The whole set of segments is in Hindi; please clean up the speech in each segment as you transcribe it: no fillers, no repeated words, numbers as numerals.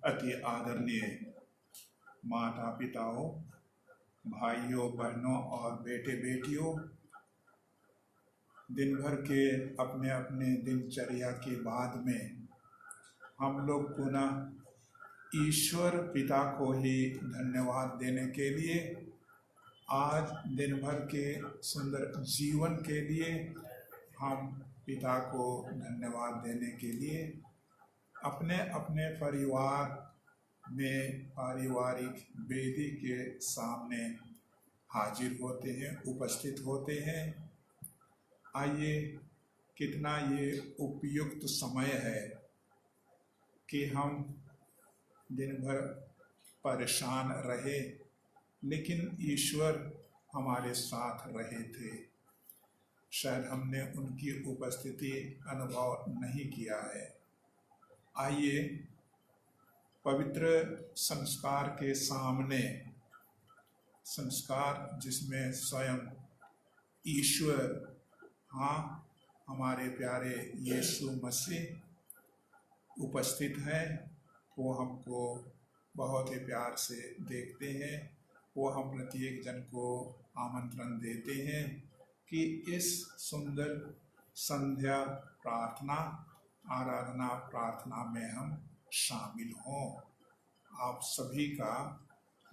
अति आदरणीय माता पिताओं, भाइयों बहनों और बेटे बेटियों, दिन भर के अपने अपने दिनचर्या के बाद में हम लोग पुनः ईश्वर पिता को ही धन्यवाद देने के लिए, आज दिन भर के सुंदर जीवन के लिए हम पिता को धन्यवाद देने के लिए अपने अपने परिवार में पारिवारिक वेदी के सामने हाजिर होते हैं, उपस्थित होते हैं। आइए, कितना ये उपयुक्त समय है कि हम दिन भर परेशान रहे, लेकिन ईश्वर हमारे साथ रहे थे। शायद हमने उनकी उपस्थिति अनुभव नहीं किया है। आइए, पवित्र संस्कार के सामने, संस्कार जिसमें स्वयं ईश्वर, हाँ, हमारे प्यारे यीशु मसीह उपस्थित हैं, वो हमको बहुत ही प्यार से देखते हैं। वो हम प्रत्येक जन को आमंत्रण देते हैं कि इस सुंदर संध्या प्रार्थना, आराधना प्रार्थना में हम शामिल हों। आप सभी का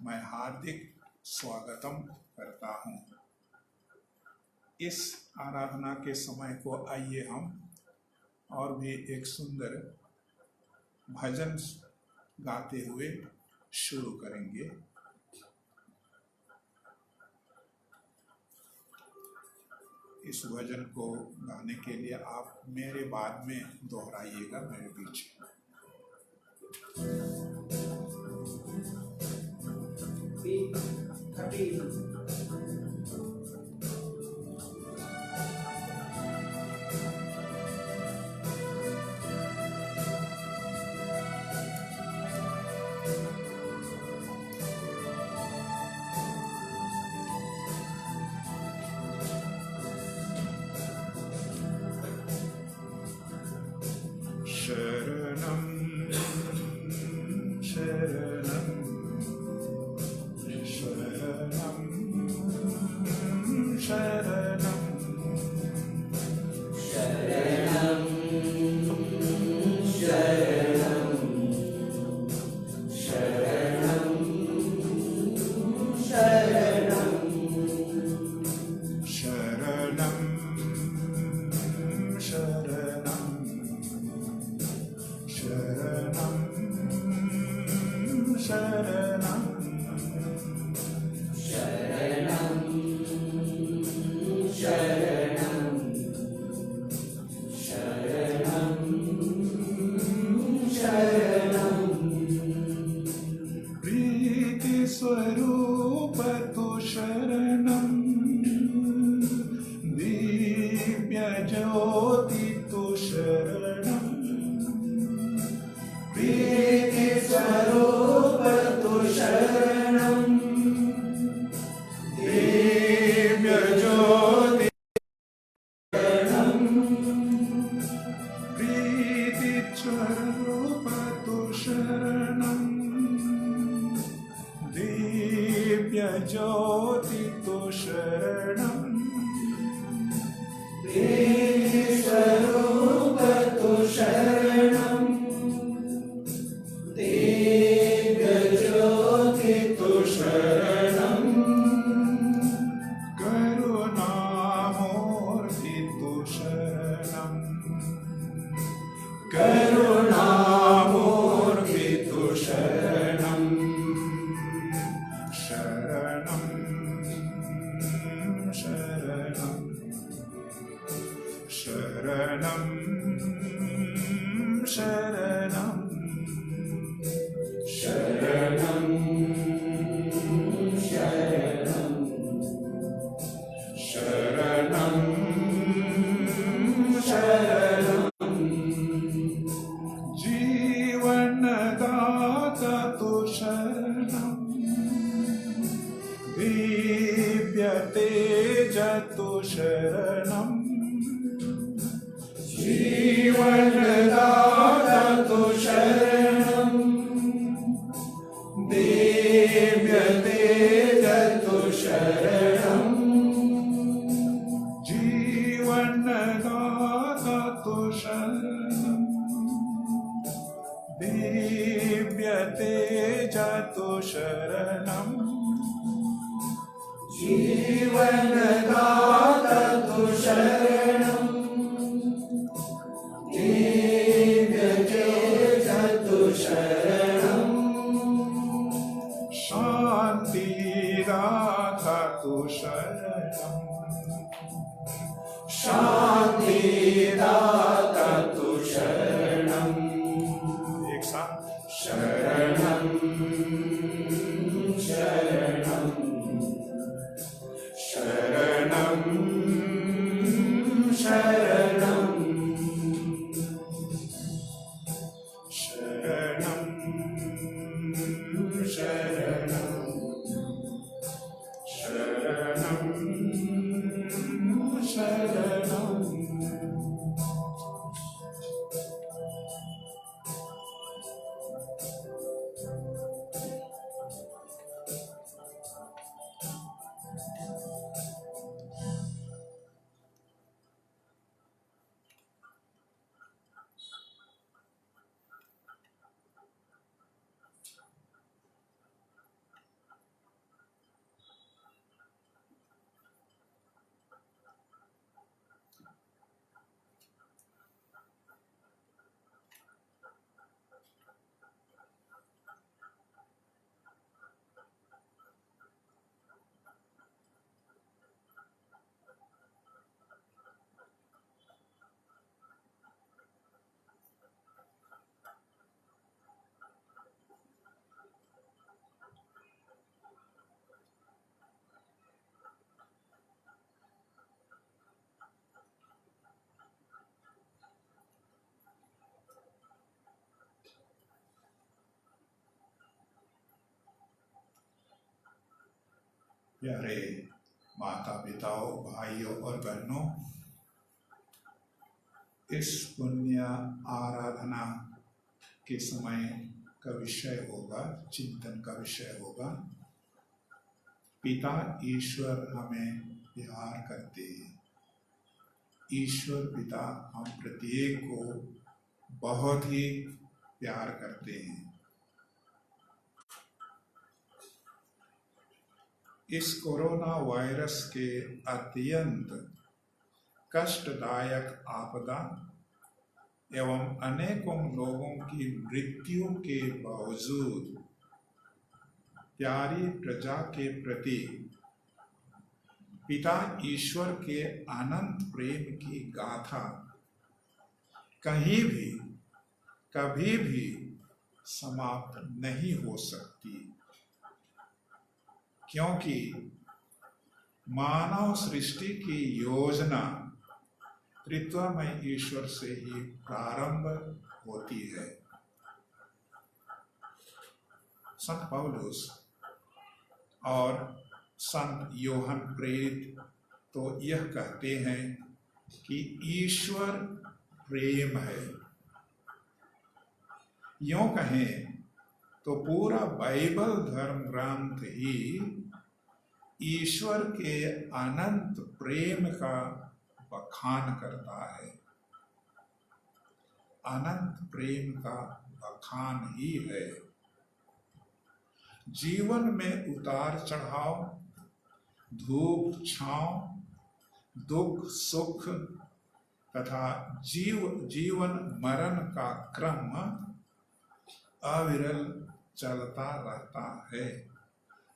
मैं हार्दिक स्वागतम करता हूँ। इस आराधना के समय को आइए हम और भी एक सुंदर भजन गाते हुए शुरू करेंगे। इस भजन को गाने के लिए आप मेरे बाद में दोहराइएगा मेरे बीच। प्रीति स्वरूप तु शरणं। ज्योति तो शरणम, दिव्य स्वरूप तो शरणम, दिव्य ज्योति तो शरणम, करुणामूर्ति तो शरणम, करुणामूर्ति तो शरणम, शरणम शरणम शरणम शरणम शरणम शरणम शरणम, जीवनदाता तो शरणम, दिव्य तेज तो शरणम, जीवनदाता तो शरणम, दिव्य तेज तो शरणम, जीवनदाता तो शरणम, दिव्य तेज तो शरणम, जीवनदाता तो शरणम, दिव्य तेज तो शरणम, शांतिदाता तो शरणम, शांतिदाता तो शरणम, एक साथ शरणम शरणम शरणम शरणम शरणम शरणम शरणम शरणम प्यारे माता पिताओं, भाइयों और बहनों, इस पुण्य आराधना के समय का विषय होगा, चिंतन का विषय होगा, पिता ईश्वर हमें प्यार करते हैं। ईश्वर पिता हम प्रत्येक को बहुत ही प्यार करते हैं। इस कोरोना वायरस के अत्यंत कष्टदायक आपदा एवं अनेकों लोगों की मृत्यु के बावजूद प्यारी प्रजा के प्रति पिता ईश्वर के अनंत प्रेम की गाथा कहीं भी कभी भी समाप्त नहीं हो सकती, क्योंकि मानव सृष्टि की योजना त्रित्वमय ईश्वर से ही प्रारंभ होती है। संत पौलुस और संत योहन प्रेरित तो यह कहते हैं कि ईश्वर प्रेम है। यूं कहें तो पूरा बाइबल धर्म ग्रंथ ही ईश्वर के अनंत प्रेम का बखान करता है। अनंत प्रेम का बखान ही है। जीवन में उतार चढ़ाव, धूप छांव, दुख सुख तथा जीवन मरण का क्रम अविरल चलता रहता है,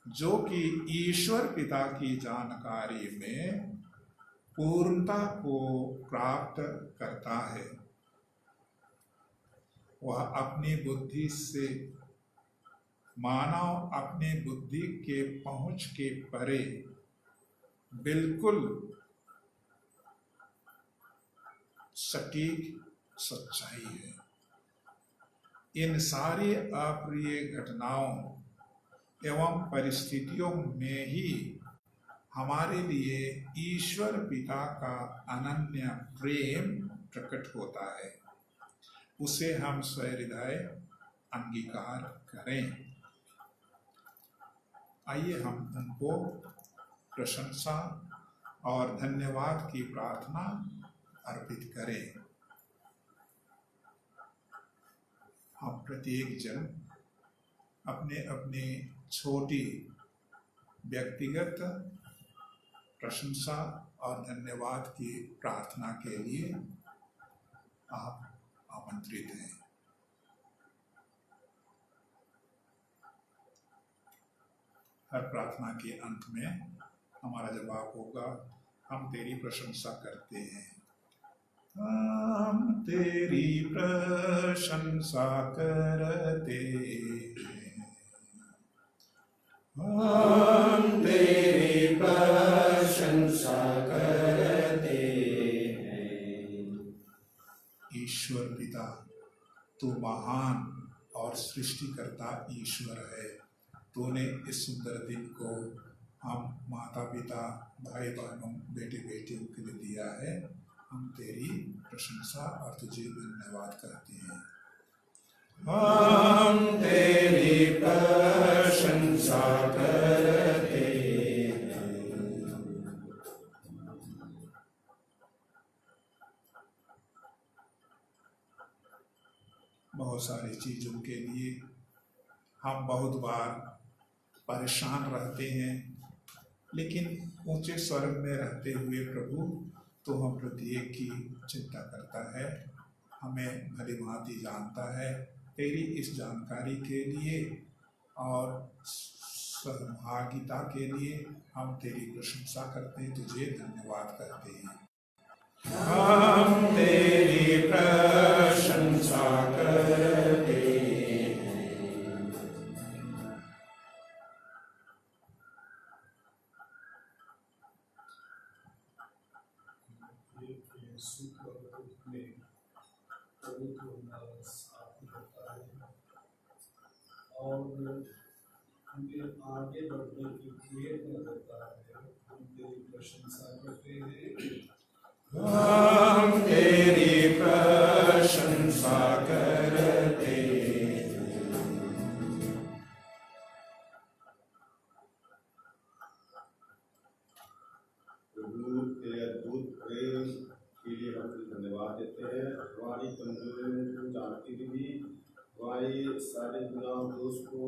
जो कि ईश्वर पिता की जानकारी में पूर्णता को प्राप्त करता है। वह अपनी बुद्धि से, मानव अपनी बुद्धि के पहुंच के परे बिल्कुल सटीक सच्चाई है। इन सारी अप्रिय घटनाओं एवं परिस्थितियों में ही हमारे लिए ईश्वर पिता का अनन्य प्रेम प्रकट होता है। उसे हम सहृदय अंगीकार करें। आइए हम उनको प्रशंसा और धन्यवाद की प्रार्थना अर्पित करें। हम प्रत्येक जन अपने अपने छोटी व्यक्तिगत प्रशंसा और धन्यवाद की प्रार्थना के लिए आप आमंत्रित हैं। हर प्रार्थना के अंत में हमारा जवाब होगा, हम तेरी प्रशंसा करते हैं। हम तेरी प्रशंसा करते हैं। हम तेरी प्रशंसा करते हैं। ईश्वर पिता, तू महान और सृष्टिकर्ता ईश्वर है। तूने इस सुंदर दिन को हम माता पिता, भाई बहनों, बेटे बेटियों के लिए दिया है। हम तेरी प्रशंसा और तुझे धन्यवाद करते हैं। हम तेरी प्रशंसा करते हैं। बहुत सारी चीज़ों के लिए हम बहुत बार परेशान रहते हैं, लेकिन ऊंचे स्वर्ग में रहते हुए प्रभु तो हम प्रत्येक की चिंता करता है, हमें भली भांति जानता है। तेरी इस जानकारी के लिए और सहभागिता के लिए हम तेरी प्रशंसा करते हैं, तुझे धन्यवाद करते हैं। हम तेरी प्रशंसा करते हैं। और हमें आगे बढ़ने की प्रेरणा देता है। हम तेरी प्रशंसा करते हैं। हम तेरी प्रशंसा करते हैं। प्रभु तेरे अद्भुत प्रेम के लिए हम तुझे धन्यवाद देते हैं। हमारी कमजोरियों को जानते हुए भी, हमारे सारे गुनाह दोष को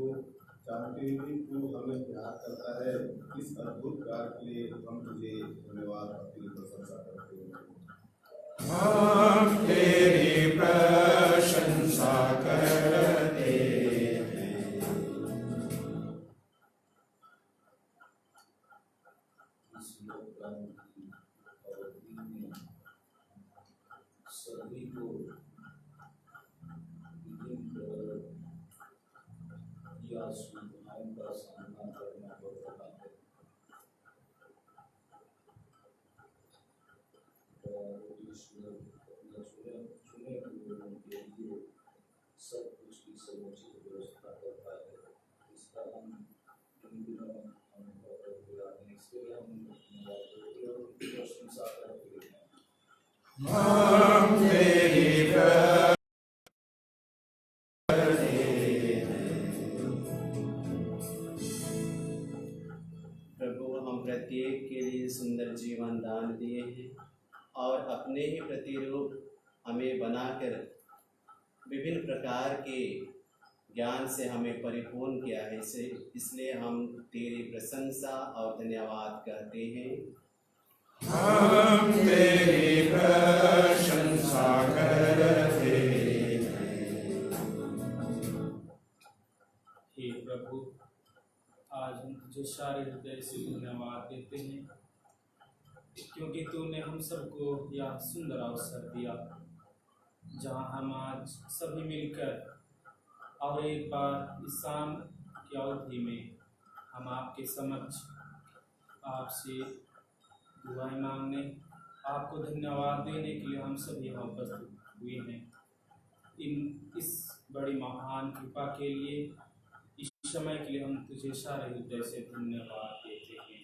जानते हुए भी तू हमें प्यार करता है। इस अद्भुत कार्य के लिए हम तुझे धन्यवाद और तेरी प्रशंसा करते हैं। हम तेरी प्रशंसा करते हैं। इस लॉकडाउन की अवधि में सभी को या सुविधाओं का सामना करना पड़ रहा है, और ईश्वर चुने हुए लोगों के लिए सब कुछ की समुचित व्यवस्था करता है। इसका हम इन दिनों अनुभव करते आए हैं, इसलिए हम उनकी प्रशंसा करते हैं। हम तेरी प्रभु प्रत्येक के लिए सुंदर जीवन दान दिए हैं और अपने ही प्रतिरूप हमें बनाकर विभिन्न प्रकार के ज्ञान से हमें परिपूर्ण किया है। इसलिए हम तेरी प्रशंसा और धन्यवाद करते हैं। हम तेरी प्रशंसा करते हे प्रभु, आज हम तुझे सारे हृदय से धन्यवाद देते हैं क्योंकि तूने हम सबको यह सुंदर अवसर दिया जहां हम आज सभी मिलकर और एक बार इस शाम की अवधि में हम आपके समक्ष आपसे दुआएं मांगने, आपको धन्यवाद देने के लिए हम सभी यहाँ उपस्थित हुए हैं। इस बड़ी महान कृपा के लिए, इस समय के लिए हम तुझे सारे हृदय से धन्यवाद देते हैं।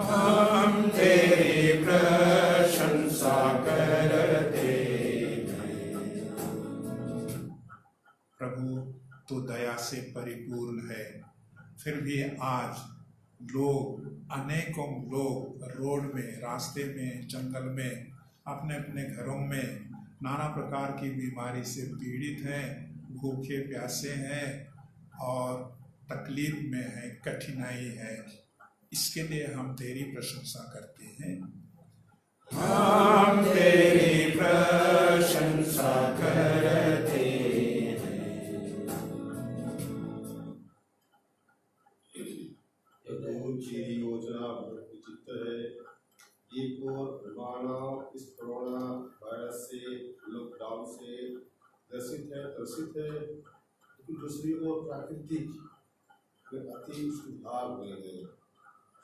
हम तेरी प्रशंसा करते प्रभु तो दया से परिपूर्ण है, फिर भी आज अनेकों लोग रोड में, रास्ते में, जंगल में, अपने अपने घरों में नाना प्रकार की बीमारी से पीड़ित हैं, भूखे प्यासे हैं और तकलीफ में हैं, कठिनाई है। इसके लिए हम तेरी प्रशंसा करते हैं। हम तेरी प्रशंसा करते तेरी योजना बहुत विचित्र है। एक और मानव इस कोरोना वायरस से, लॉकडाउन से त्रसित है, लेकिन दूसरी ओर प्राकृतिक में अति सुधार हुए हैं।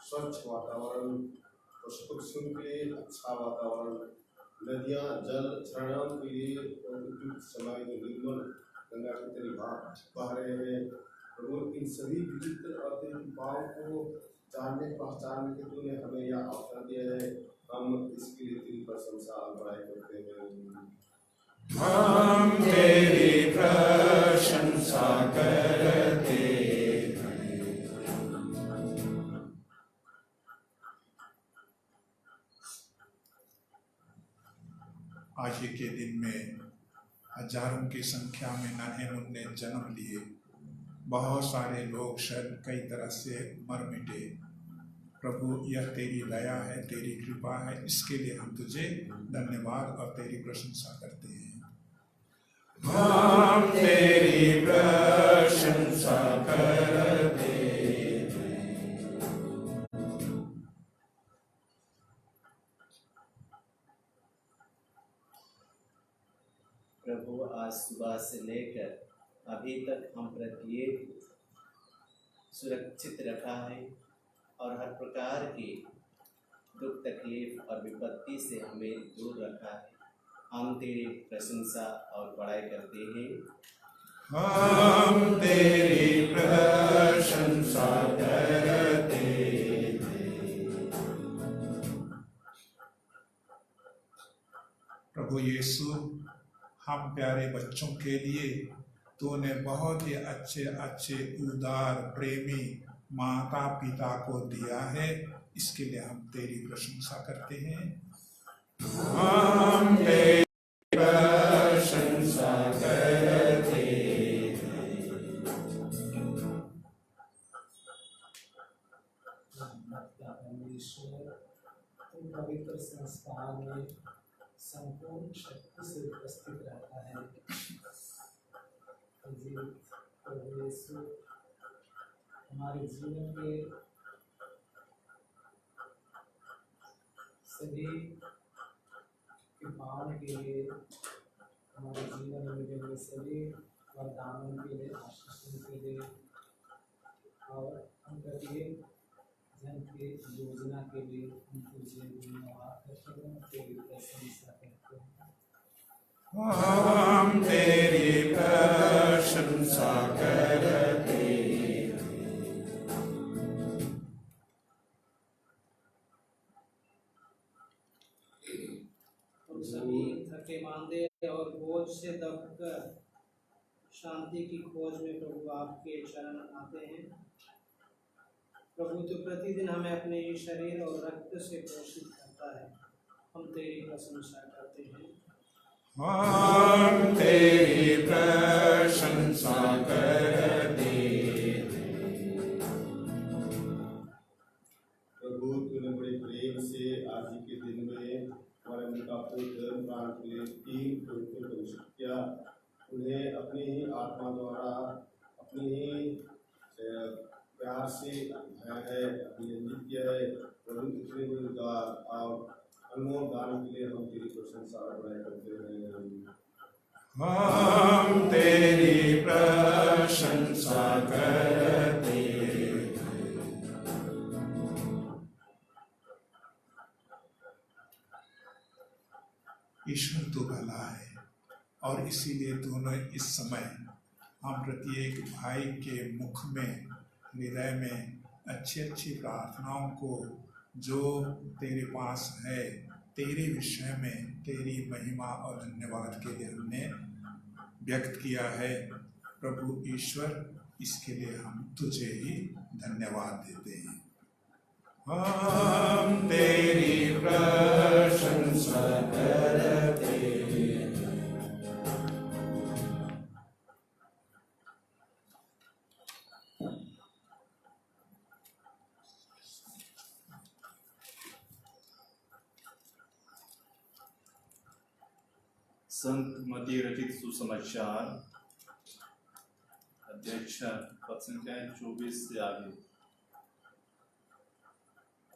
स्वच्छ वातावरण, पशु पक्षियों के लिए अच्छा वातावरण, नदियाँ जल झरना के लिए उपयुक्त समय में निर्मल गंगा की तरह बह रहे हैं। और इन सभी विचित्र और कृपाओं को जानने पहचानने के तूने हमें यह अवसर दिया है। हम इसके लिए तेरी प्रशंसा और बड़ाई करते हैं। हम तेरी प्रशंसा करते आज के दिन में हजारों की संख्या में नाहेनुन ने जन्म लिए। बहुत सारे लोग शायद कई तरह से मर मिटे। प्रभु, यह तेरी दया है, तेरी कृपा है, इसके लिए हम तुझे धन्यवाद और तेरी प्रशंसा करते हैं। हम तेरी प्रशंसा करते प्रभु, आज सुबह से लेकर अभी तक हम प्रत्येक सुरक्षित रखा है और हर प्रकार की दुख तकलीफ और विपत्ति से हमें दूर रखा है। हम तेरी प्रशंसा और बड़ाई करते हैं। हम तेरी प्रशंसा करते प्रभु यीशु, हम प्यारे बच्चों के लिए तूने बहुत ही अच्छे अच्छे उदार प्रेमी माता पिता को दिया है। इसके लिए हम तेरी प्रशंसा करते हैं। हम तेरी प्रशंसा करते तुम पवित्र संस्कार में संपूर्ण शक्ति से उपस्थित रहता है। प्रभु यीशु, हमारे जीवन के सभी कृपाओं के लिए, हमारे जीवन में मिले सभी वरदानों के लिए, आशीषों के लिए और हम प्रत्येक जन की योजना के लिए हम तुझे धन्यवाद करते हैं, तेरी प्रशंसा करते हैं। हम तेरी प्रशंसा करते हम सभी थके मांदे और बोझ से दबकर शांति की खोज में प्रभु आपके शरण आते हैं। प्रभु तो प्रतिदिन हमें अपने शरीर और रक्त से पोषित करता है। हम तेरी प्रशंसा करते हैं। हम तेरी प्रशंसा करते प्रभु तूने बड़े प्रेम से आज ही के दिन में हमारे उनका धर्म प्राण के लिए 3 पवित्र को घोषित किया। उन्हें अपनी ही आत्मा द्वारा अपनी ही प्यार से उठाया है, अभिनंदित किया है। प्रभु इतने बड़े और अनमोल दान के लिए हम तेरी प्रशंसा और बड़ाई करते हैं। हम तेरी प्रशंसा करते ईश्वर तो भला है और इसीलिए दोनों इस समय हम प्रत्येक भाई के मुख में, हृदय में अच्छी अच्छी प्रार्थनाओं को जो तेरे पास है, तेरे विषय में, तेरी महिमा और धन्यवाद के लिए हमने व्यक्त किया है। प्रभु ईश्वर, इसके लिए हम तुझे ही धन्यवाद देते हैं। हम तेरी प्रशंसा करते संत मती रचित सुसमाचार अध्यक्ष पद संख्या 24 से आगे।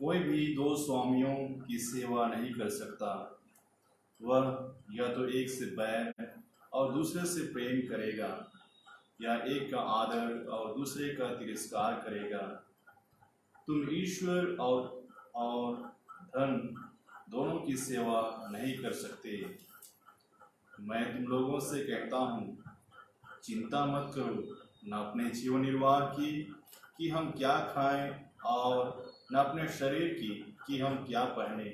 कोई भी 2 स्वामियों की सेवा नहीं कर सकता। वह या तो एक से बैर और दूसरे से प्रेम करेगा, या एक का आदर और दूसरे का तिरस्कार करेगा। तुम ईश्वर और धन दोनों की सेवा नहीं कर सकते। मैं तुम लोगों से कहता हूँ, चिंता मत करो, न अपने जीवन निर्वाह की कि हम क्या खाएं, और न अपने शरीर की कि हम क्या पहने।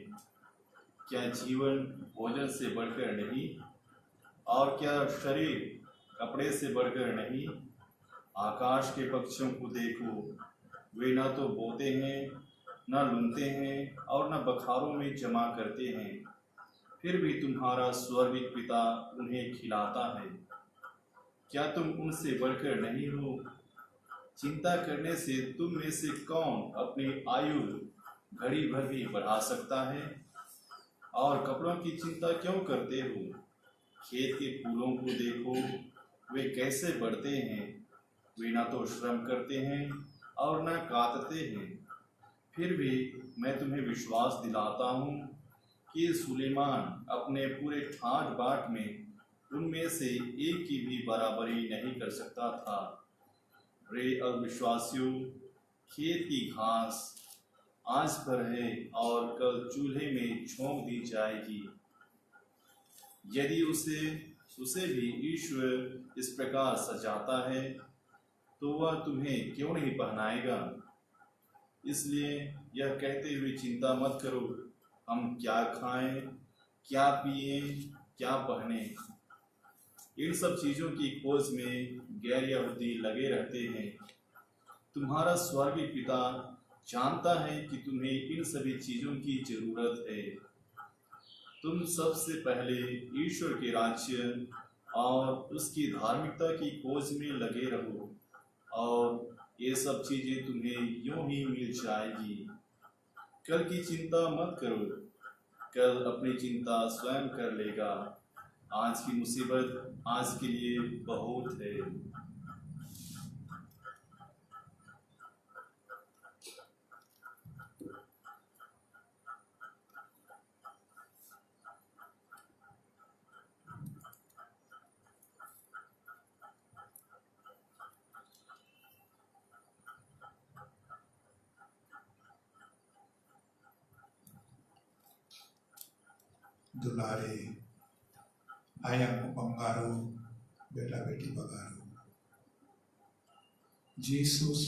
क्या जीवन भोजन से बढ़कर नहीं, और क्या शरीर कपड़े से बढ़कर नहीं। आकाश के पक्षियों को देखो, वे न तो बोते हैं, न लूनते हैं, और न बखारों में जमा करते हैं, फिर भी तुम्हारा स्वर्गीय पिता उन्हें खिलाता है। क्या तुम उनसे बढ़कर नहीं हो? चिंता करने से तुम में से कौन अपनी आयु घड़ी भर भी बढ़ा सकता है? और कपड़ों की चिंता क्यों करते हो? खेत के फूलों को देखो, वे कैसे बढ़ते हैं। वे न तो श्रम करते हैं और न काटते हैं। फिर भी मैं तुम्हें विश्वास दिलाता हूँ कि सुलेमान अपने पूरे ठाट बाट में उनमें से एक की भी बराबरी नहीं कर सकता था। रे अविश्वासियों, खेत की घास आज पर है और कल चूल्हे में झोंक दी जाएगी। यदि उसे भी ईश्वर इस प्रकार सजाता है, तो वह तुम्हें क्यों नहीं पहनाएगा। इसलिए यह कहते हुए चिंता मत करो, हम क्या खाएं, क्या पिएं, क्या पहने। इन सब चीज़ों की खोज में गैर यहूदी लगे रहते हैं। तुम्हारा स्वर्गीय पिता जानता है कि तुम्हें इन सभी चीज़ों की जरूरत है। तुम सबसे पहले ईश्वर के राज्य और उसकी धार्मिकता की खोज में लगे रहो, और ये सब चीज़ें तुम्हें यूं ही मिल जाएगी। कल की चिंता मत करो, कल अपनी चिंता स्वयं कर लेगा। आज की मुसीबत आज के लिए बहुत है। दुलारे ayang penggaru beda-bedi bagaru. Jesus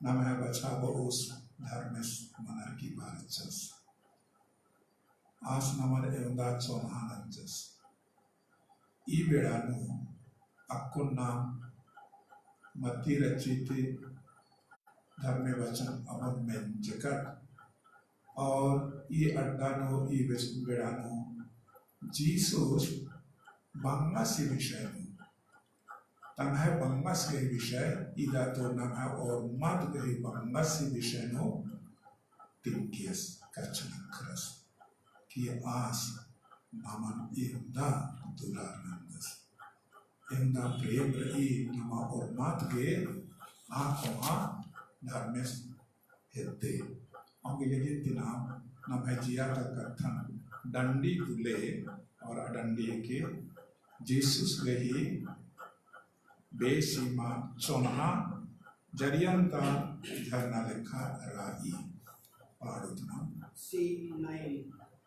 namanya baca baus dharmes monarki barjas. As namar eundat somahananjas. I bedanu akun nam mati rachiti धर्म वचन अमन में जगत और ये अड्डानो ये बेड़ानो जीसस बंगस विषय तमहे बंगस के विषय इदा तो नमः और मत गई बंगस विषय नो तिंकियस कचन खरस कि आस मामन इंदा दुलारनंदस इंदा प्रेम रही नमा और मत के आँखों धर्मेश हिते अंगिलेगी तिनाम नभजिया का कथन डंडी दुले और अडंडी के जीसस गही बेसीमा चौना जरियंता झरना लेखा राई पारुतना C9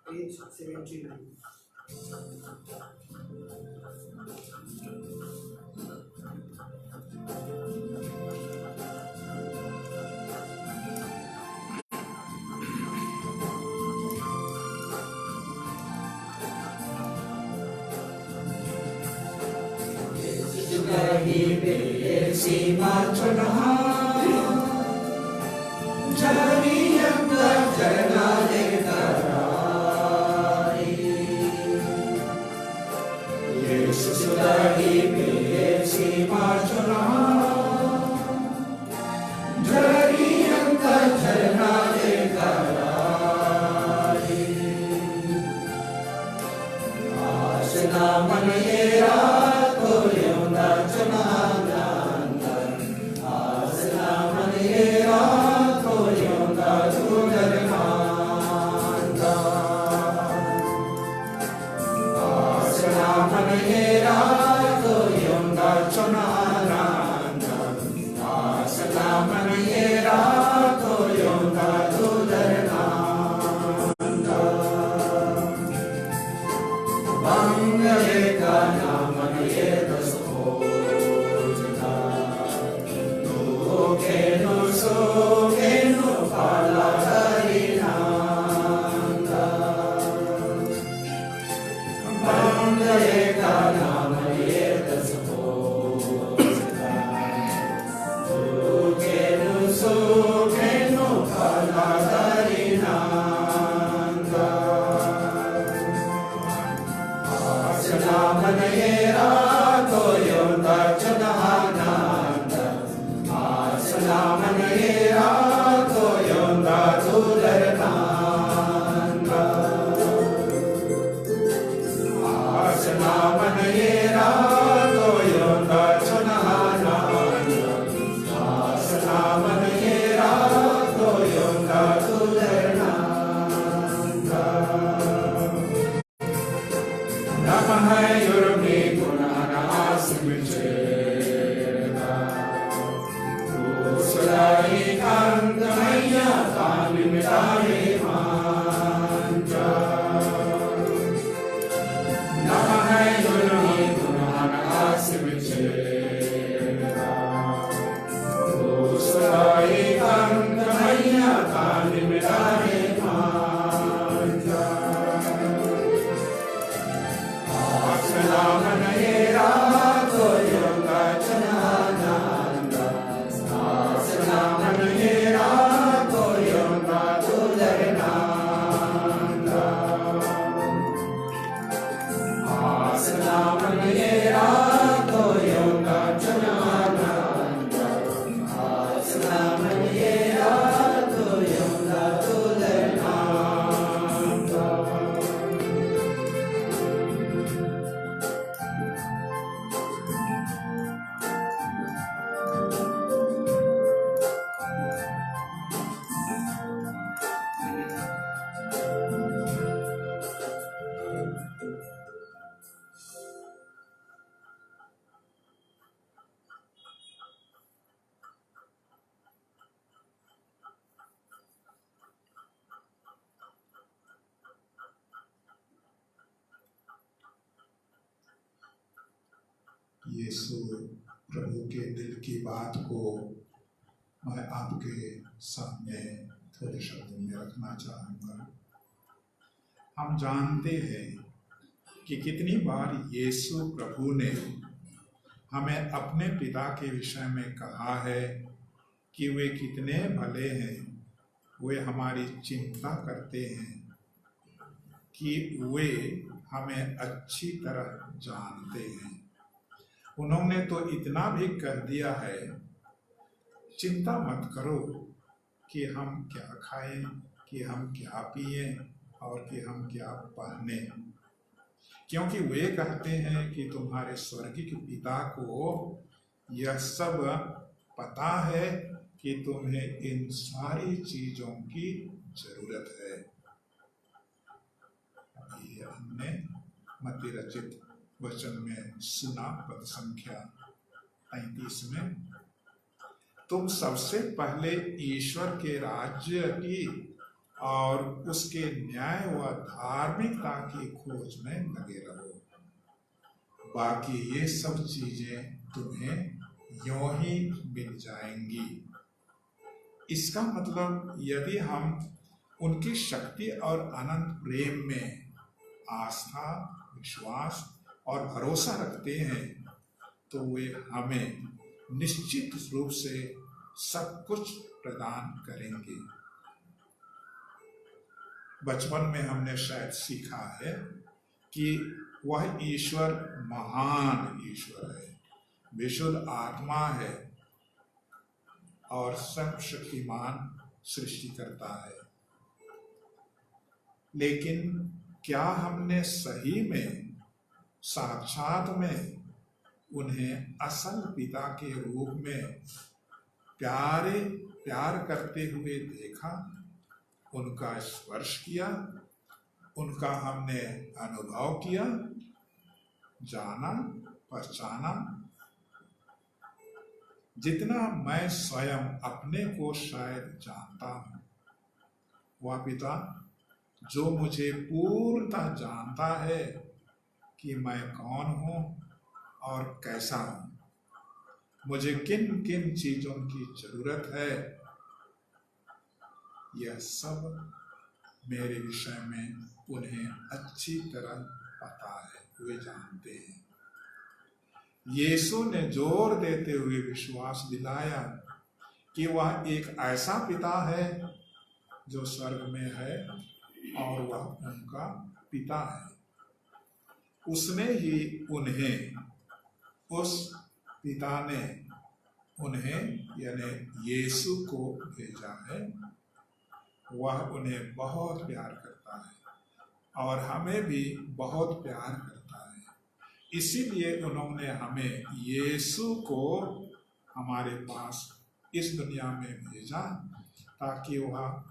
page 79 सीमा चुनहा जरियम का झरना लेकर आई यीशु सुधारी पे सीमा चुनहा जरियम का झरना लेकर आई आसना मन येरा यीशु प्रभु के दिल की बात को मैं आपके सामने थोड़े शब्दों में रखना चाहूँगा। हम जानते हैं कि कितनी बार यीशु प्रभु ने हमें अपने पिता के विषय में कहा है कि वे कितने भले हैं। वे हमारी चिंता करते हैं कि वे हमें अच्छी तरह जानते हैं। उन्होंने तो इतना भी कह दिया है, चिंता मत करो कि हम क्या खाएं, कि हम क्या पिएं और कि हम क्या पहने, क्योंकि वे कहते हैं कि तुम्हारे स्वर्गीय पिता को यह सब पता है कि तुम्हें इन सारी चीजों की जरूरत है। ये हमने मत्ती रचित वचन में सुना, पद संख्या 33 में। तुम सबसे पहले ईश्वर के राज्य की और उसके न्याय व धार्मिकता की खोज में लगे रहो, बाकी ये सब चीजें तुम्हें यों ही मिल जाएंगी। इसका मतलब यदि हम उनकी शक्ति और अनंत प्रेम में आस्था, विश्वास और भरोसा रखते हैं तो वे हमें निश्चित रूप से सब कुछ प्रदान करेंगे। बचपन में हमने शायद सीखा है कि वह ईश्वर महान ईश्वर है, विशुद्ध आत्मा है और सर्वशक्तिमान सृष्टिकर्ता है। लेकिन क्या हमने सही में, साक्षात में उन्हें असल पिता के रूप में प्यार करते हुए देखा, उनका स्पर्श किया, उनका हमने अनुभव किया, जाना, पहचाना? जितना मैं स्वयं अपने को शायद जानता हूं, वह पिता जो मुझे पूर्णतः जानता है कि मैं कौन हूं और कैसा हूं, मुझे किन किन चीजों की जरूरत है, यह सब मेरे विषय में उन्हें अच्छी तरह पता है, वे जानते हैं। यीशु ने जोर देते हुए विश्वास दिलाया कि वह एक ऐसा पिता है जो स्वर्ग में है और वह उनका पिता है। उसने ही उन्हें, उस पिता ने उन्हें यानी यीशु को भेजा है। वह उन्हें बहुत प्यार करता है और हमें भी बहुत प्यार करता है। इसीलिए उन्होंने हमें यीशु को हमारे पास इस दुनिया में भेजा ताकि वह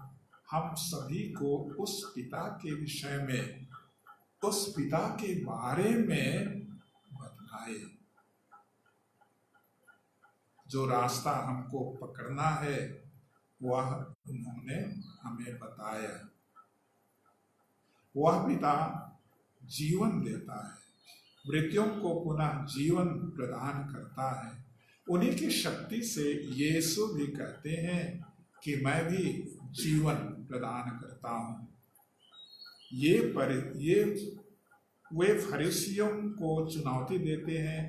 हम सभी को उस पिता के विषय में, उस पिता के बारे में बतलाए। जो रास्ता हमको पकड़ना है वह उन्होंने हमें बताया। वह पिता जीवन देता है, मृत्युओं को पुनः जीवन प्रदान करता है। उन्हीं की शक्ति से यीशु भी कहते हैं कि मैं भी जीवन प्रदान करता हूं। वे फरीसियों को चुनौती देते हैं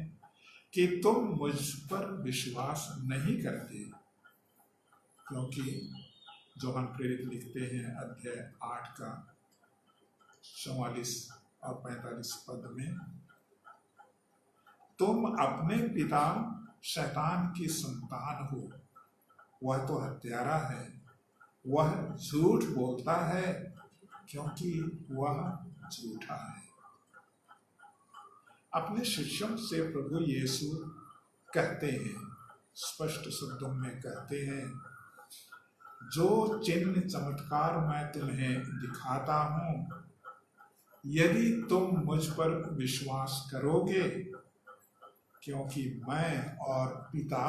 कि तुम मुझ पर विश्वास नहीं करते, क्योंकि जो हम प्रेरित लिखते हैं अध्याय 8 का 44 और 45 पद में, तुम अपने पिता शैतान की संतान हो। वह तो हत्यारा है, वह झूठ बोलता है क्योंकि वह झूठा है। अपने शिष्यों से प्रभु यीशु कहते हैं, स्पष्ट शब्दों में कहते हैं, जो चिन्ह चमत्कार मैं तुम्हें दिखाता हूं, यदि तुम मुझ पर विश्वास करोगे, क्योंकि मैं और पिता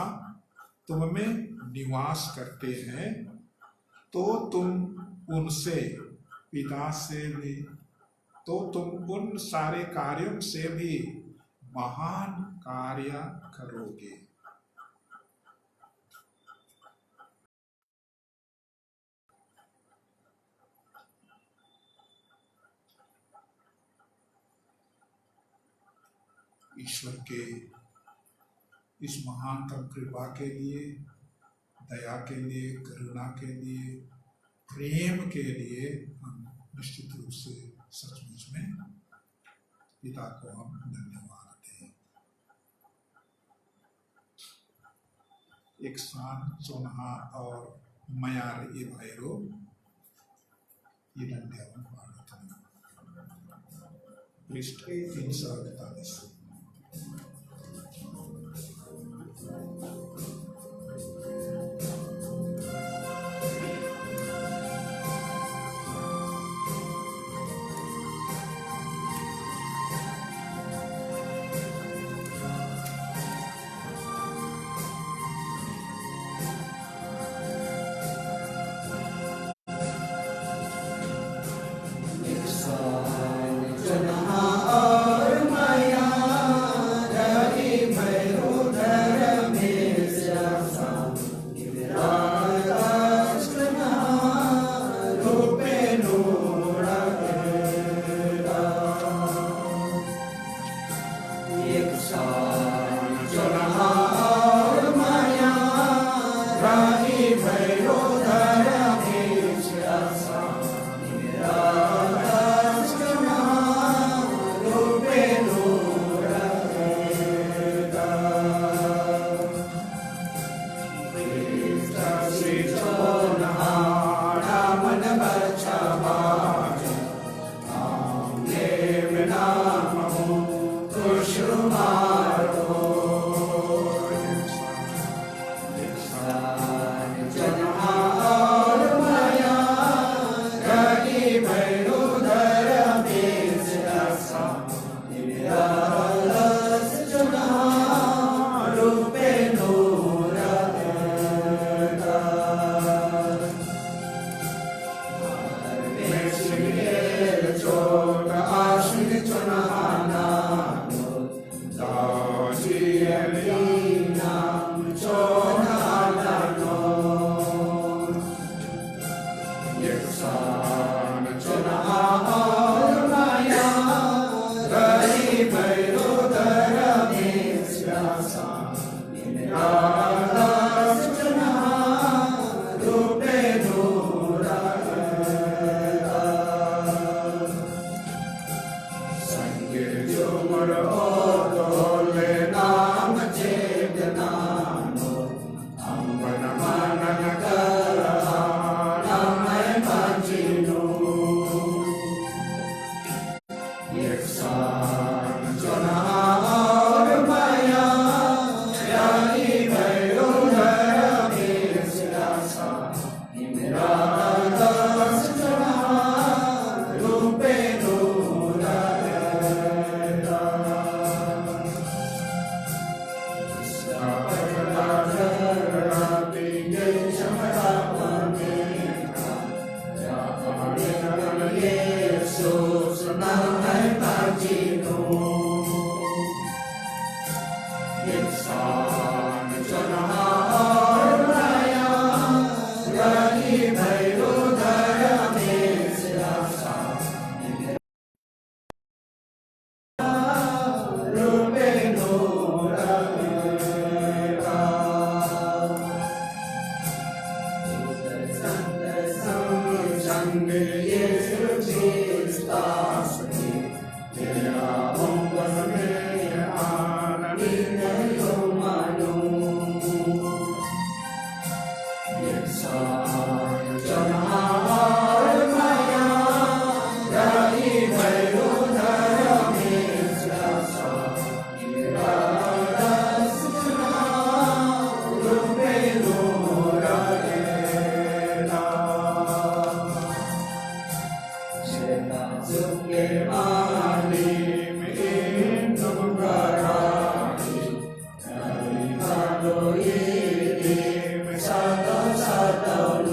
तुम में निवास करते हैं, तो तुम उनसे, पिता से भी, तो तुम उन सारे कार्यों से भी महान कार्य करोगे। ईश्वर के इस महानतम कृपा के लिए दया के लिए, करुणा के लिए, प्रेम के लिए हम निश्चित रूप से सचमुच में पिता को हम धन्यवाद दें। एक सान सोनहा और मयार ये भाईरो ये धन्यवाद प्रार्थना पृष्ठ 348। Sata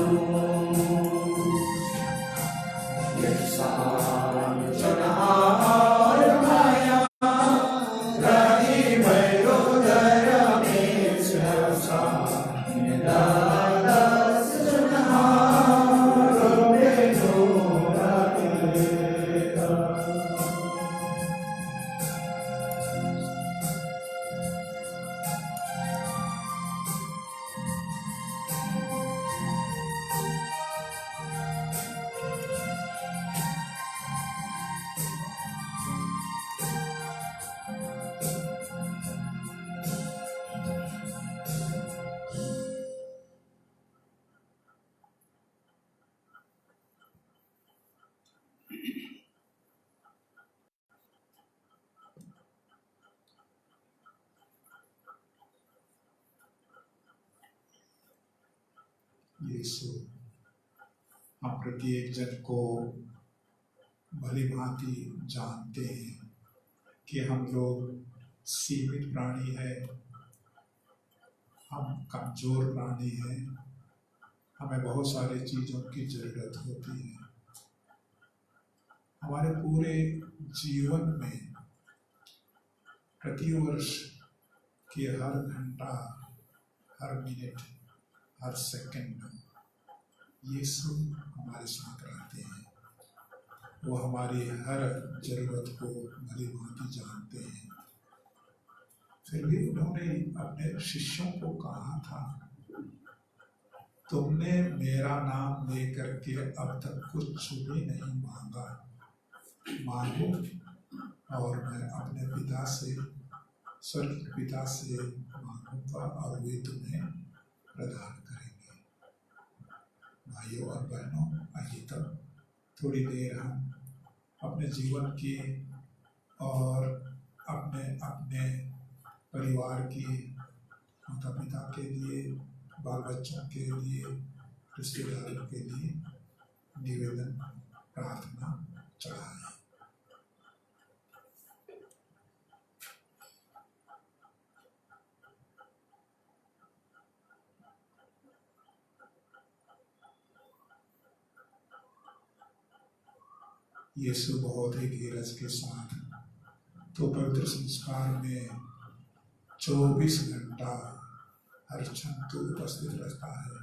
यीशु, हम प्रत्येक जन को भली भांति जानते हैं कि हम लोग सीमित प्राणी है, हम कमजोर प्राणी हैं, हमें बहुत सारी चीज़ों की जरूरत होती है। हमारे पूरे जीवन में प्रतिवर्ष के हर घंटा, हर मिनट, हर सेकंड यीशु हमारे साथ रहते हैं। वो हमारी हर जरूरत को भली भांति जानते हैं। फिर भी उन्होंने अपने शिष्यों को कहा था, तुमने मेरा नाम लेकर के अब तक कुछ भी नहीं मांगा, मांगो और मैं अपने पिता से, स्वर्ग पिता से मांगूंगा और वे तुम्हें प्रदान करेंगे। भाइयों और बहनों, आइए तब थोड़ी देर हम अपने जीवन की और अपने अपने परिवार की, माता पिता के लिए, बाल बच्चों के लिए, रिश्तेदारों के लिए निवेदन, प्रार्थना चढ़ाएं। यीशु बहुत ही धीरज के साथ तो पवित्र संस्कार में 24 घंटा हर क्षण तो उपस्थित रहता है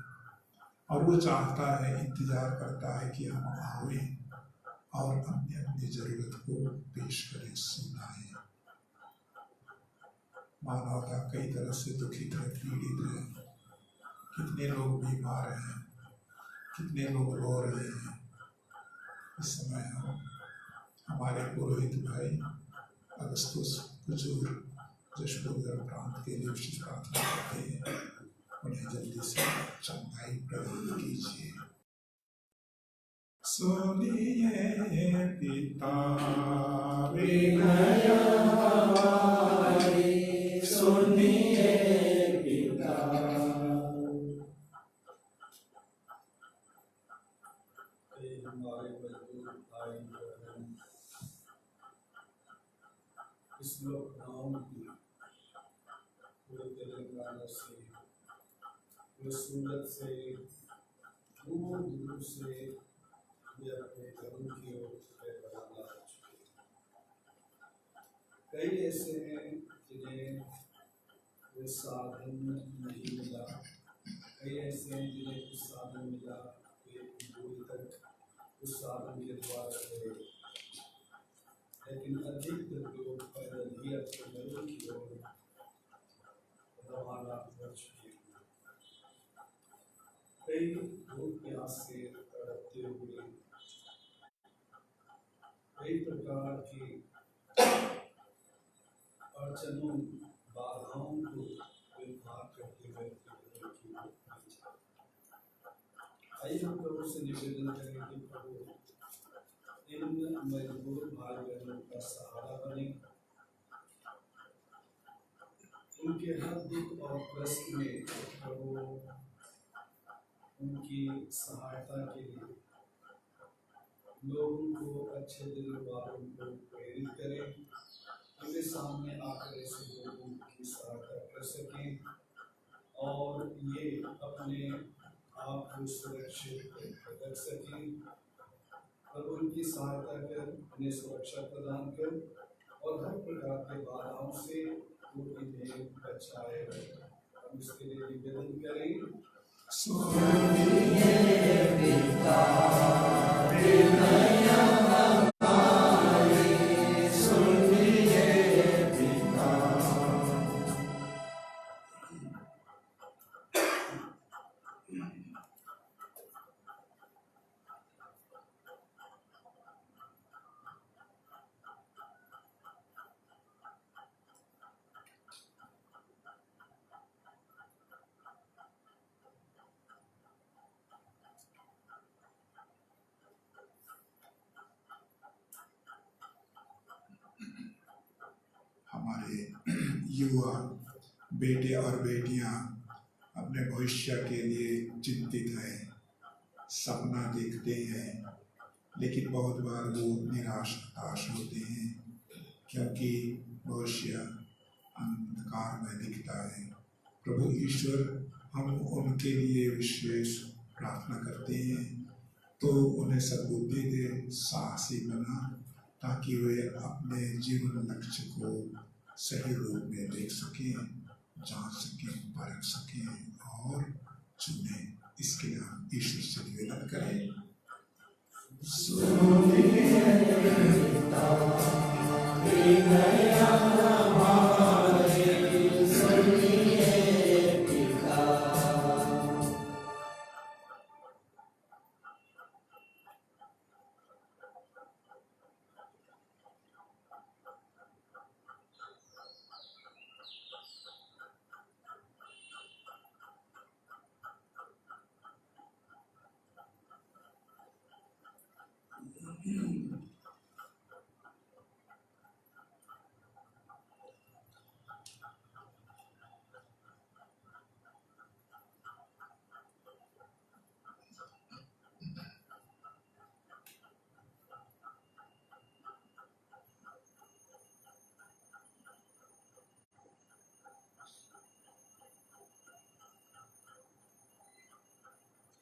और वो चाहता है, इंतजार करता है कि हम आवें और अपनी अपनी जरूरत को पेश करें, सुनाएं। मानवता कई तरह से दुखित है, पीड़ित है। कितने लोग बीमार हैं, कितने लोग रो रहे हैं। इस समय हम हमारे पुरोहित भाई अगस्तुस हुजूर जशपुर प्रांत के लिए विशेष प्रार्थना करते हैं। उन्हें जल्दी से चंगाई प्रदान कीजिए। सुनिए पिता विनय हमारी, सुनिए पिता। हमारे मजदूर भाई बहन इस लॉकडाउन की पूरे तेलंगाना से, पूरे सूरत से, दूर दूर से वे अपने घरों की ओर रवाना हो चुके हैं। कई ऐसे हैं जिन्हें वो साधन नहीं मिला, कई ऐसे हैं जिन्हें कुछ साधन मिला, दूर तक उस साधन के द्वारा गए, लेकिन अधिकतर लोग पैदल ही अपने घरों की ओर रवाना हो चुके हैं। कई भूख प्यास से तड़पते हुए, कई प्रकार की अड़चनों, बाधाओं को वे पार करते हुए अपने घरों की ओर पहुंचे। आइए हम प्रभु से निवेदन करें कि प्रभु इन मजबूर भाई बहनों का सहारा बने, उनके हर दुख और कष्ट में प्रभु उनकी सहायता के लिए लोगों को, अच्छे दिल वालों को प्रेरित करें, उनके सामने आकर ऐसे लोगों की सहायता कर सकें और ये अपने आप को सुरक्षित रख सकें। और उनकी सहायता कर, उन्हें सुरक्षा प्रदान कर और हर प्रकार के बाधाओं से वो इन्हें बचाए। हम इसके लिए निवेदन करें। हमारे युवा बेटे और बेटियां अपने भविष्य के लिए चिंतित है। सपना देखते हैं, लेकिन बहुत बार वो निराश हताश होते हैं क्योंकि भविष्य अंधकार में दिखता है। प्रभु ईश्वर, हम उनके लिए विशेष प्रार्थना करते हैं तो उन्हें सद्बुद्धि दे, साहसी बना, ताकि वे अपने जीवन लक्ष्य को सही रूप में देख सकें, जांच सकें, परख सकें और चुनें। इसके लिए हम ईश्वर से निवेदन करें।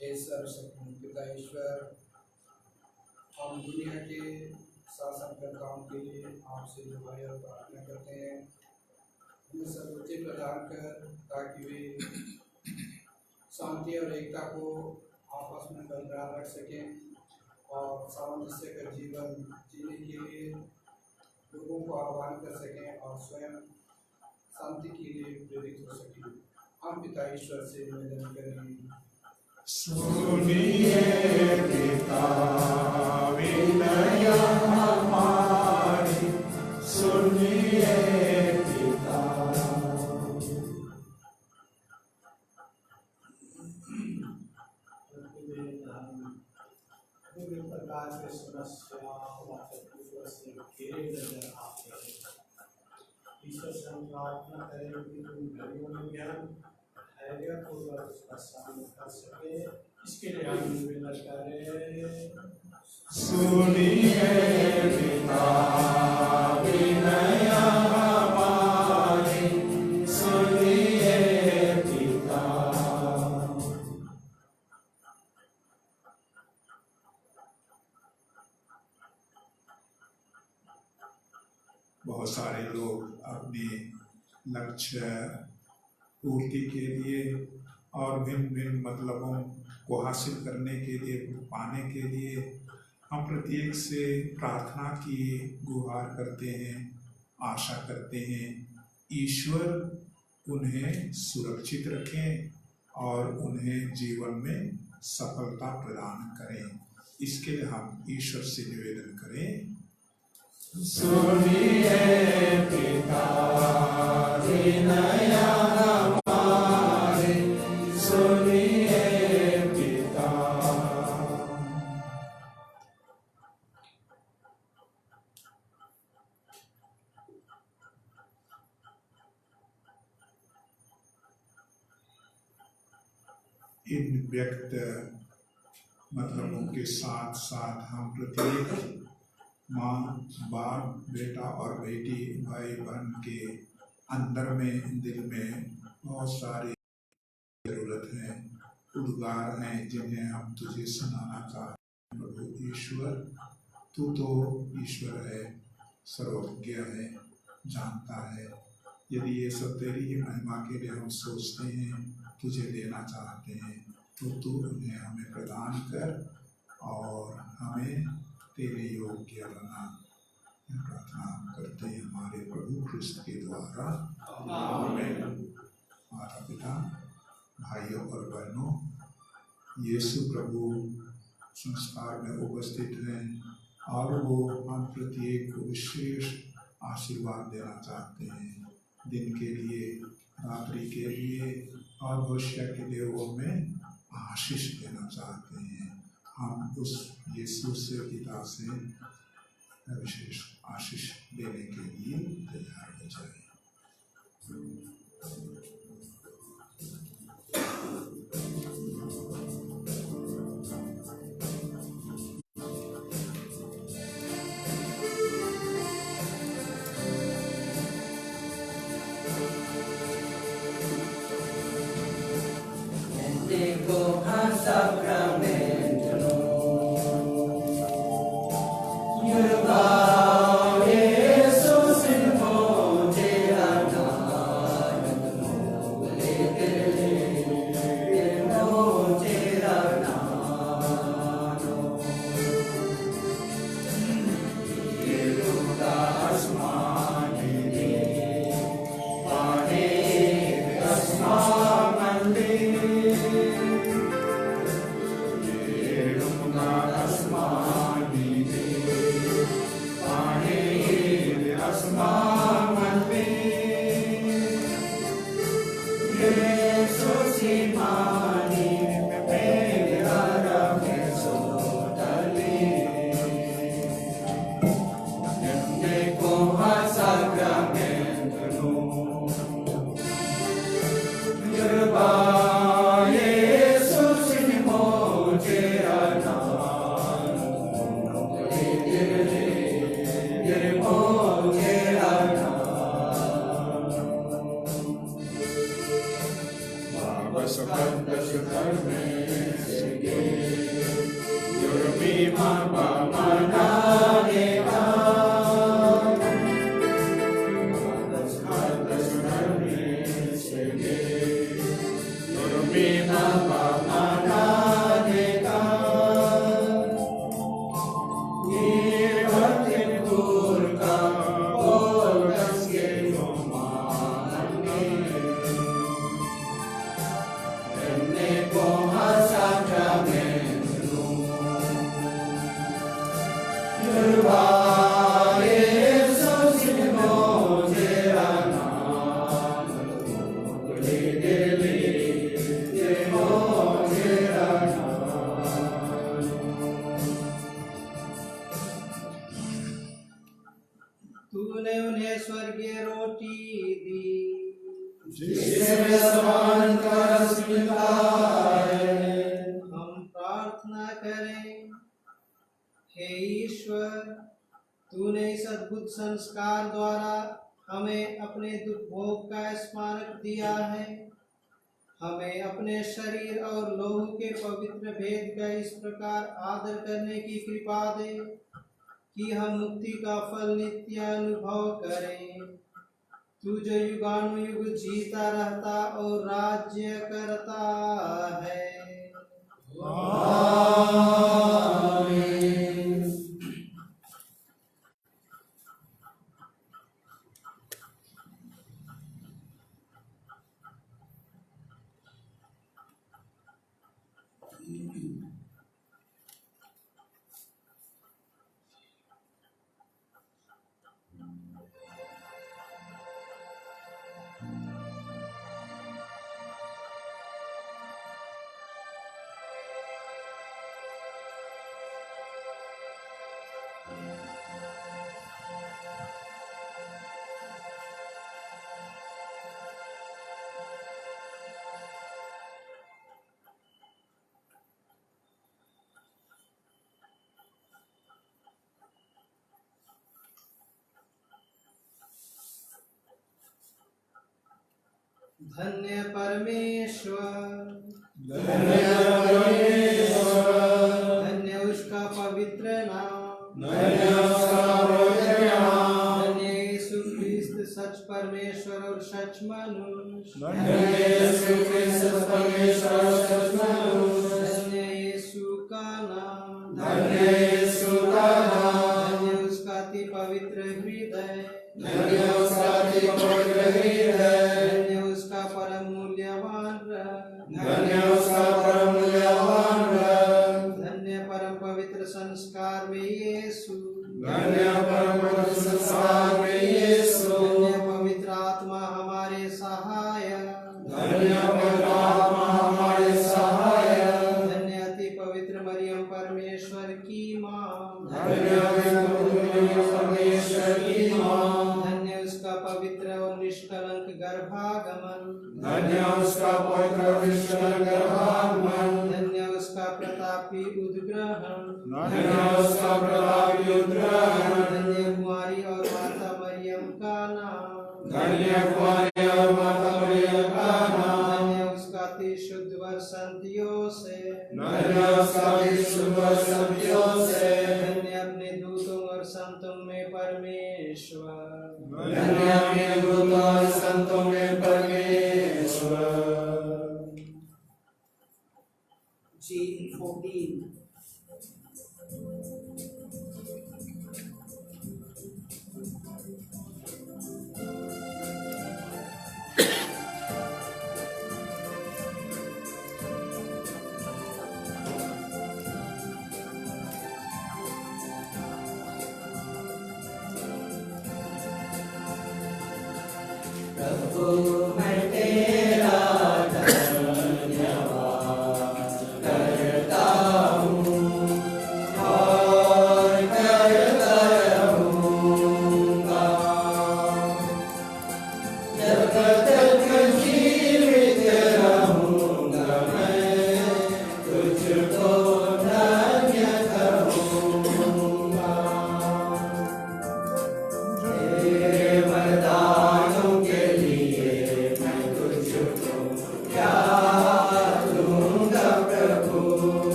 हे सर्वशक्तिमान पिता ईश्वर, हम दुनिया के शासनकर्ताओं के लिए आपसे दुआ और प्रार्थना करते हैं, उन्हें सद्बुद्धि प्रदान कर ताकि वे शांति और एकता को आपस में बरकरार रख सकें और सामंजस्य का जीवन जीने के लिए लोगों को आह्वान कर सकें और स्वयं शांति के लिए प्रेरित हो सकें। हम पिता ईश्वर से निवेदन करें। सुनिए पिता विनय हमारी, सुनिए पिता। विभिन्न प्रकार की समस्याओं से घिरे नजर आते हैं। ईश्वर से हम प्रार्थना करें कि तुम घड़ियों में ज्ञान धैर्यपूर्वक उसका सामना कर सके। इसके लिए हम निवेदन करें। सुनिए पिता विनय हमारी, सुनिए पिता। बहुत सारे लोग अपने लक्ष्य पूर्ति के लिए और भिन्न भिन्न मतलबों को हासिल करने के लिए, पाने के लिए हम प्रत्येक से प्रार्थना की गुहार करते हैं, आशा करते हैं। ईश्वर उन्हें सुरक्षित रखें और उन्हें जीवन में सफलता प्रदान करें। इसके लिए हम ईश्वर से निवेदन करें। सुनिए पिता विनय हमारी, सुनिए पिता। इन व्यक्त मतलबों के साथ साथ हम प्रत्येक माँ, बाप, बेटा और बेटी, भाई बहन के अंदर में, दिल में बहुत सारी जरूरत है, उद्गार हैं जिन्हें हम तुझे सुनाना चाहते हैं। प्रभु ईश्वर, तू तो ईश्वर है, सर्वज्ञ है, जानता है। यदि ये सब तेरी ही महिमा के लिए हम सोचते हैं, तुझे देना चाहते हैं, तो तू उन्हें हमें प्रदान कर और हमें तेरे योग्य बना। यह प्रार्थना करते हैं हमारे प्रभु ख्रिस्त के द्वारा, आमीन। माता पिता, भाइयों और बहनों, यीशु प्रभु संस्कार में उपस्थित हैं और वो हम प्रत्येक को विशेष आशीर्वाद देना चाहते हैं। दिन के लिए, रात्रि के लिए और भविष्य के लिए वो हमें आशीष देना चाहते हैं। हम उस यीशु से, पिता से विशेष आशीष लेने के लिए तैयार हो जाए। तूने उन्हें स्वर्गीय रोटी दी जिससे समान का रस मिलता है। हम प्रार्थना करें। हे ईश्वर, तूने इस अद्भुत संस्कार द्वारा हमें अपने दुख भोग का स्मारक दिया है। हमें अपने शरीर और लोहू के पवित्र भेद का इस प्रकार आदर करने की कृपा दे कि हम मुक्ति का फल नित्य अनुभव करें। तू जो युगानुयुग जीता रहता और राज्य करता है। धन्य परमेश्वर, धन्य उसका पवित्र नाम, धन्य यीशु ख्रिस्त सच परमेश्वर और सच मनुष्य, धन्य यीशु का नाम, धन्य उसका अति पवित्र हृदय, धन्य उसका परम मूल्यवान धन्य परम पवित्र संस्कार में यीशु, धन्य पवित्र आत्मा हमारे सहायक, धन्य अति पवित्र मरियम परमेश्वर की माँ, धन्य उसका पवित्र और निष्कलंक गर्भागमन, धन्य उसका प्रतापी उद्ग्रहण, धन्य कुंवारी और माता मरियम का नाम, धन्य उसका अति शुद्ध वर्षंतियों सभ्यों से, धन्य उसका विश्व सभ्यों से, धन्य अपने दूतों और संतों में परमेश्वर, धन्य अपने दूतों और संतों में परमेश्वर। G14 प्रभु